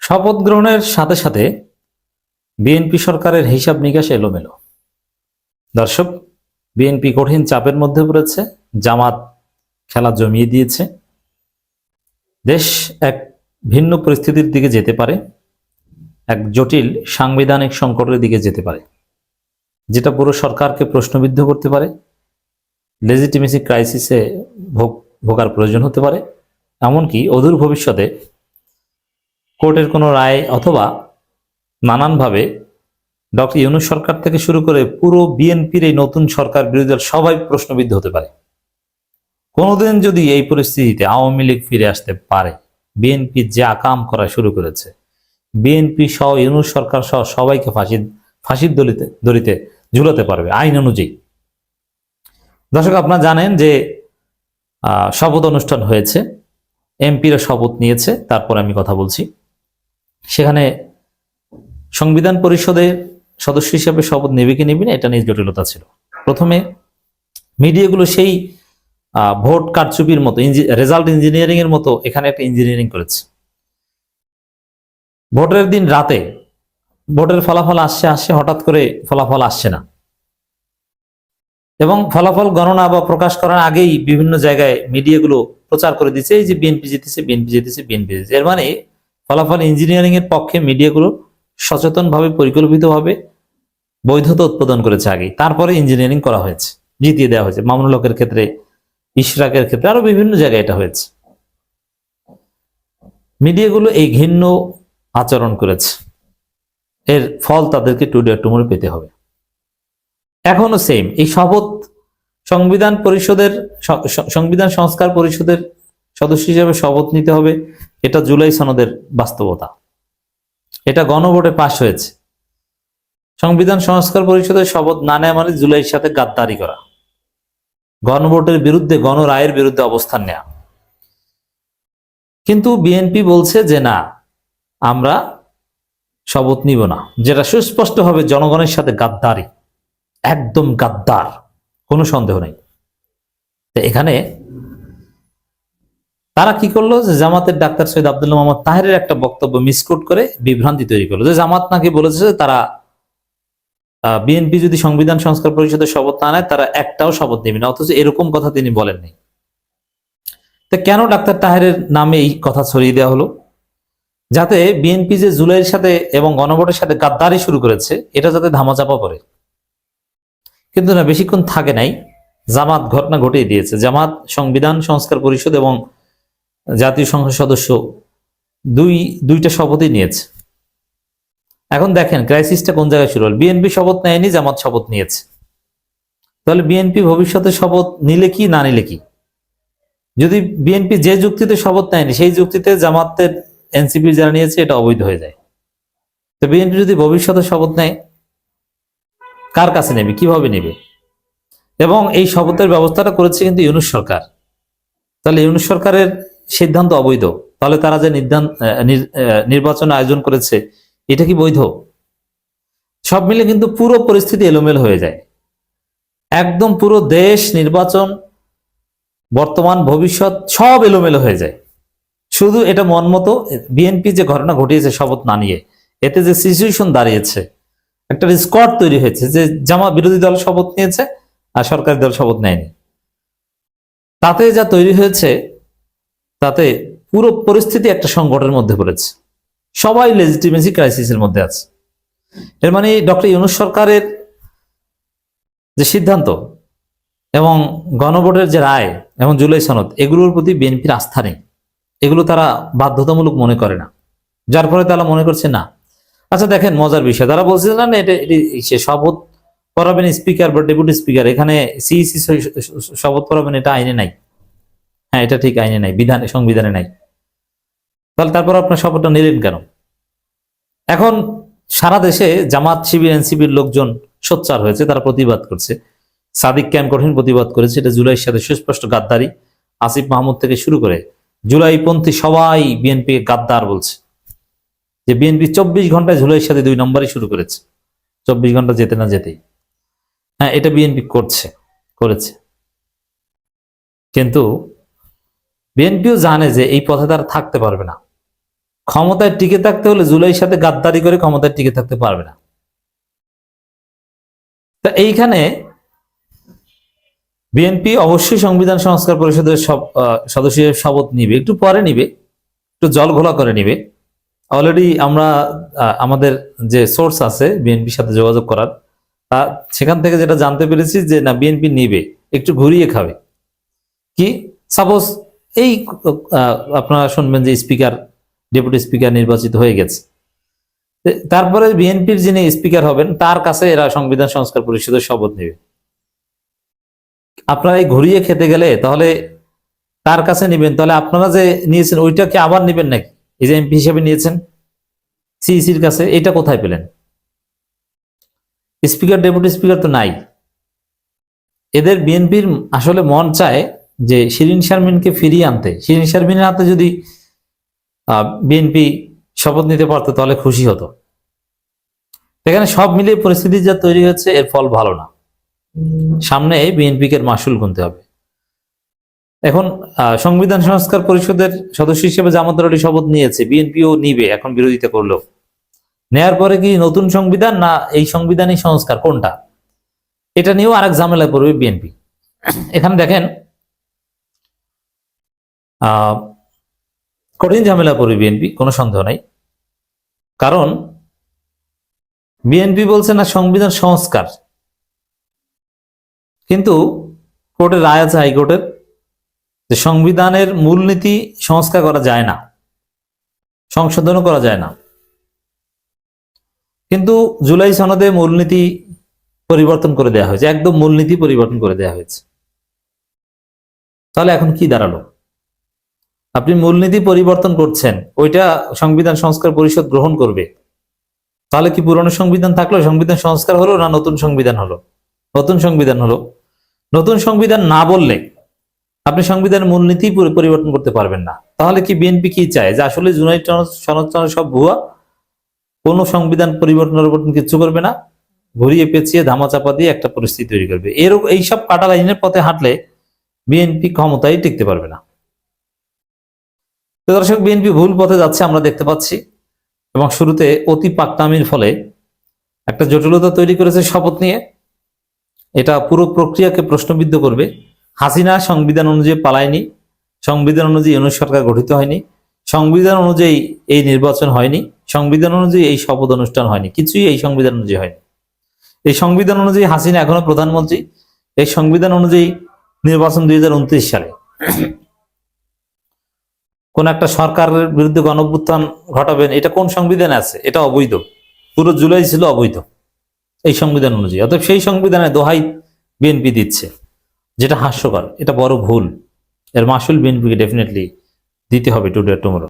শপথ গ্রহণের সাথে সাথে বিএনপি সরকারের হিসাব নিকাশ এলোমেলো। দর্শক, বিএনপি কঠিন চাপের মধ্যে পড়েছে, জামাত খেলা জমিয়ে দিয়েছে, দেশ এক ভিন্ন পরিস্থিতির দিকে যেতে পারে, এক জটিল সাংবিধানিক সংকটের দিকে যেতে পারে, যেটা পুরো সরকারকে প্রশ্নবিদ্ধ করতে পারে, লেজিটিমেসি ক্রাইসিসে ভোগার প্রয়োজন হতে পারে, এমনকি অদূর ভবিষ্যতে কোর্টের কোনো রায় অথবা নানানভাবে ডক্টর ইউনূস সরকার থেকে শুরু করে পুরো বিএনপির এই নতুন সরকার বিরোধী দল সবাই প্রশ্নবিদ্ধ হতে পারে। কোনোদিন যদি এই পরিস্থিতিতে আওয়ামী লীগ ফিরে আসতে পারে, বিএনপি যে আকাম করা শুরু করেছে, বিএনপি সহ ইউনূস সরকার সহ সবাইকে ফাঁসির দড়িতে ঝুলাতে পারবে আইন অনুযায়ী। দর্শক, আপনারা জানেন যে শপথ অনুষ্ঠান হয়েছে, এমপিরা শপথ নিয়েছে, তারপর আমি কথা বলছি। সেখানে সংবিধান পরিষদের সদস্য হিসেবে শপথ নেবে কি নেবে না, এটা নিয়ে জটিলতা ছিল। প্রথমে মিডিয়াগুলো সেই ভোট কারচুপির মতো, রেজাল্ট ইঞ্জিনিয়ারিং এর মতো এখানে একটা ইঞ্জিনিয়ারিং করেছে। ভোটের দিন রাতে ভোটের ফলাফল আসছে, হঠাৎ করে ফলাফল আসছে না, এবং ফলাফল গণনা বা প্রকাশ করার আগেই বিভিন্ন জায়গায় মিডিয়াগুলো প্রচার করে দিচ্ছে এই যে বিএনপি জিতেছে, বিএনপি জিতেছে, বিএনপি জিতেছে। এর মানে ফলাফল ইঞ্জিনিয়ারিং এর পক্ষে মিডিয়াগুলো সচেতনভাবে, পরিকল্পিতভাবে বৈধতা উৎপাদন করেছে আগেই, তারপরে ইঞ্জিনিয়ারিং করা হয়েছে, জিতিয়ে দেওয়া হয়েছে। মামুনুল হকের ক্ষেত্রে, ইশরাকের ক্ষেত্রে, আরো বিভিন্ন জায়গায় এটা হয়েছে। মিডিয়াগুলো এই ঘৃণ্য আচরণ করেছে, এর ফল তাদেরকে টুমোরে পেতে হবে। এখনো সেম এই শপথ সংবিধান সংস্কার পরিষদের সদস্য হিসেবে শপথ নিতে হবে, এটা জুলাই সনদের বাস্তবতা। এটা গণভোটে পাশ হয়েছে। সংবিধান সংস্কার পরিষদের শপথ না নেওয়া মানে জুলাইয়ের সাথে গাদ্দারি করা, গণভোটের বিরুদ্ধে, গণরায়ের বিরুদ্ধে অবস্থান নেওয়া। কিন্তু বিএনপি বলছে যে না, আমরা শপথ নিব না, যেটা সুস্পষ্টভাবে জনগণের সাথে গাদ্দারি, একদম গাদ্দার, কোনো সন্দেহ নেই। এখানে তারা কি করলো, যে জামাতের ডাক্তার সৈয়দ আব্দুল্লাহ মোহাম্মদ তাহেরের একটা বক্তব্য মিসকোট করে বিভ্রান্তি তৈরি করলো, যে জামাত নাকি বলেছে যে তারা বিএনপি যদি সংবিধান সংস্কার পরিষদের শপথ না নেয় তারা একটাও শপথ নেবে না, অথচ এরকম কথা তিনি বলেননি। তো কেন ডাক্তার তাহেরের নামে এই কথা ছড়িয়ে দেওয়া হলো? যাতে বিএনপি যে জুলাইয়ের সাথে এবং গণভোটের সাথে গাদ্দারি শুরু করেছে, এটা যাতে ধামাচাপা পড়ে। কিন্তু না, বেশিক্ষণ থাকে নাই, জামাত ঘটনা ঘটিয়ে দিয়েছে। জামাত সংবিধান সংস্কার পরিষদ এবং জাতীয় সংসদ সদস্য দুইটা শপথই নিয়েছে। এখন দেখেন ক্রাইসিসটা কোন জায়গায় শুরু হল। বিএনপি শপথ নেয়নি, জামাত শপথ নিয়েছে। তাহলে বিএনপি ভবিষ্যতে শপথ নিলে কি, না নিলে কি? যদি বিএনপি যে যুক্তিতে শপথ নেয়নি সেই যুক্তিতে জামাতের, এনসিপি যারা নিয়েছে, এটা অবৈধ হয়ে যায়। তো বিএনপি যদি ভবিষ্যতে শপথ নেয়, কার কাছে নেবে, কিভাবে নেবে? এবং এই শপথের ব্যবস্থাটা করেছে কিন্তু ইউনূস সরকার। তাহলে ইউনূস সরকারের সিদ্ধান্ত অবৈধ। তাহলে তারা যে নির্বাচন আয়োজন করেছে, এটা কি বৈধ? সব মিলে কিন্তু পুরো পরিস্থিতি এলোমেলো হয়ে যায়। একদম পুরো দেশ, নির্বাচন, বর্তমান, ভবিষ্যৎ সব এলোমেলো হয়ে যায়। শুধু এটা মন মতো বিএনপি যে ঘটনা ঘটিয়েছে শপথ না নিয়ে, এতে যে সিচুয়েশন দাঁড়িয়েছে, একটা স্কোয়াড তৈরি হয়েছে যে বিরোধী দল শপথ নিয়েছে আর সরকারি দল শপথ নেয়নি। তাতে যা তৈরি হয়েছে, তাতে পুরো পরিস্থিতি একটা সংকটের মধ্যে পড়েছে। সবাই লেজিটিমেসি ক্রাইসিসের মধ্যে আছে। এর মানে ডক্টর ইউনূস সরকারের যে সিদ্ধান্ত এবং গণভোটের যে রায় এবং জুলাই সনদ, এগুলোর প্রতি বিএনপির আস্থা নেই। এগুলো তারা বাধ্যতামূলক মনে করে না, যার ফলে তারা মনে করছে না। আচ্ছা দেখেন মজার বিষয়, তারা বলছে না সে শপথ পড়াবেন স্পিকার বা ডেপুটি স্পিকার, এখানে সিইসি শপথ পড়াবেন, এটা আইনে নাই। হ্যাঁ, এটা ঠিক, আইনে নাই, সংবিধানে নাই। তাহলে তারপর আপনার শপথটা নিলেন কেন? এখন সারা দেশে জামাত, শিবির, এনসিপির লোকজন সোচ্চার হয়েছে, তারা প্রতিবাদ করছে। সাদিক ক্যাম্প কঠিন প্রতিবাদ করেছে। এটা জুলাইয়ের সাথে সুস্পষ্ট গাদ্দারি। আসিফ মাহমুদ থেকে শুরু করে জুলাইপন্থী সবাই বিএনপি গাদ্দার বলছে, যে বিএনপি 24 ঘন্টায় জুলাইয়ের সাথে 2 নম্বরই শুরু করেছে, 24 ঘন্টা যেতে না যেতেই। হ্যাঁ, এটা বিএনপি করেছে, কিন্তু বিএনপিও জানে যে এই পথে তারা থাকতে পারবে না। ক্ষমতায় টিকে থাকতে হলে জুলাইয়ের সাথে গাদ্দারি করে ক্ষমতায় টিকে থাকতে পারবে না। তা এইখানে বিএনপি অবশ্যই সংবিধান সংস্কার পরিষদের সব সদস্যের শপথ নিবে, একটু পরে নিবে, একটু জল ঘোলা করে নিবে। অলরেডি আমরা আমাদের যে সোর্স আছে বিএনপির সাথে যোগাযোগ করার, সেখান থেকে যেটা জানতে পেরেছি যে না, বিএনপি নিবে, একটু ঘুরিয়ে খাবে। কি সাপোজ এই আপনারা শুনবেন যে স্পিকার, ডেপুটি স্পিকার নির্বাচিত হয়ে গেছে, তারপরে বিএনপির যিনি স্পিকার হবেন তার কাছে এরা সংবিধান সংস্কার পরিষদের শপথ নেবে। আপনারা এই ঘুরিয়ে খেতে গেলে তাহলে তার কাছে নিবেন, তাহলে আপনারা যে নিয়েছেন ওইটাকে আবার নিবেন নাকি? এই যে এমপি হিসেবে নিয়েছেন সিইসির কাছে, এটা কোথায় পেলেন? স্পিকার ডেপুটি স্পিকার তো নাই। এদের বিএনপির আসলে মন চায় যে শিরীন শারমিনকে ফিরিয়ে আনতে। শিরীন শারমিনের হাতে যদি বিএনপি শপথ নিতে পারতো তাহলে খুশি হতো। এখানে সব মিলিয়ে পরিস্থিতি যা তৈরি হয়েছে, এর ফল ভালো না। সামনে বিএনপিকে মাসুল গুনতে হবে। এখন সংবিধান সংস্কার পরিষদের সদস্য হিসেবে জামাত আলী শপথ নিয়েছে, বিএনপিও নিবে এখন বিরোধিতা করলো। নেয়ার পরে কি নতুন সংবিধান না এই সংবিধানই সংস্কার, কোনটা? এটা নিয়েও আরেক ঝামেলায় পড়বে বিএনপি। এখানে দেখেন কঠিন ঝামেলা পড়বে বিএনপি, কোনো সন্দেহ নাই। কারণ বিএনপি বলছে না সংবিধান সংস্কার, কিন্তু কোর্টের রায় আছে হাইকোর্টের যে সংবিধানের মূলনীতি সংস্কার করা যায় না, সংশোধনও করা যায় না। কিন্তু জুলাই সনদে মূলনীতি পরিবর্তন করে দেওয়া হয়েছে, একদম মূলনীতি পরিবর্তন করে দেওয়া হয়েছে। তাহলে এখন কি দাঁড়ালো? আপনি মূলনীতি পরিবর্তন করছেন, ওইটা সংবিধান সংস্কার পরিষদ গ্রহণ করবে, তাহলে কি পুরনো সংবিধান থাকলো? সংবিধান সংস্কার হলো না নতুন সংবিধান হলো? নতুন সংবিধান হলো। নতুন সংবিধান না বললে আপনি সংবিধানের মূলনীতি পরিবর্তন করতে পারবেন না। তাহলে কি বিএনপি কি চায় যে আসলে জুলাই সনদ সব ভুয়া, কোনো সংবিধান পরিবর্তন কিছু করবে না, ঘুরিয়ে পেঁচিয়ে ধামাচাপা দিয়ে একটা পরিস্থিতি তৈরি করবে। এইসব কাটা লাইনের পথে হাঁটলে বিএনপি ক্ষমতায় টিকতে পারবে না। তো দর্শক, বিএনপি ভুল পথে যাচ্ছে আমরা দেখতে পাচ্ছি, এবং শুরুতে অতি পাকনামির ফলে একটা জটিলতা তৈরি করেছে শপথ নিয়ে। এটা পুরো প্রক্রিয়াকে প্রশ্নবিদ্ধ করবে। হাসিনা সংবিধান অনুযায়ী পালায়নি, সংবিধান অনুযায়ী ইউনূস সরকার গঠিত হয়নি, সংবিধান অনুযায়ী এই নির্বাচন হয়নি, সংবিধান অনুযায়ী এই শপথ অনুষ্ঠান হয়নি, কিছুই এই সংবিধান অনুযায়ী হয়নি। এই সংবিধান অনুযায়ী হাসিনা এখনো প্রধানমন্ত্রী। এই সংবিধান অনুযায়ী নির্বাচন 2029 সালে। কোন একটা সরকারের বিরুদ্ধে গণঅভ্যুত্থান ঘটাবেন, এটা কোন সংবিধানে আছে? এটা অবৈধ। পুরো জুলাই ছিল অবৈধ এই সংবিধান অনুযায়ী। অতএব সেই সংবিধানে দোহাই বিএনপি দিচ্ছে, যেটা হাস্যকর, এটা বড় ভুল। এর মাসুল বিএনপিকে ডেফিনেটলি দিতে হবে টুডে টুমরো।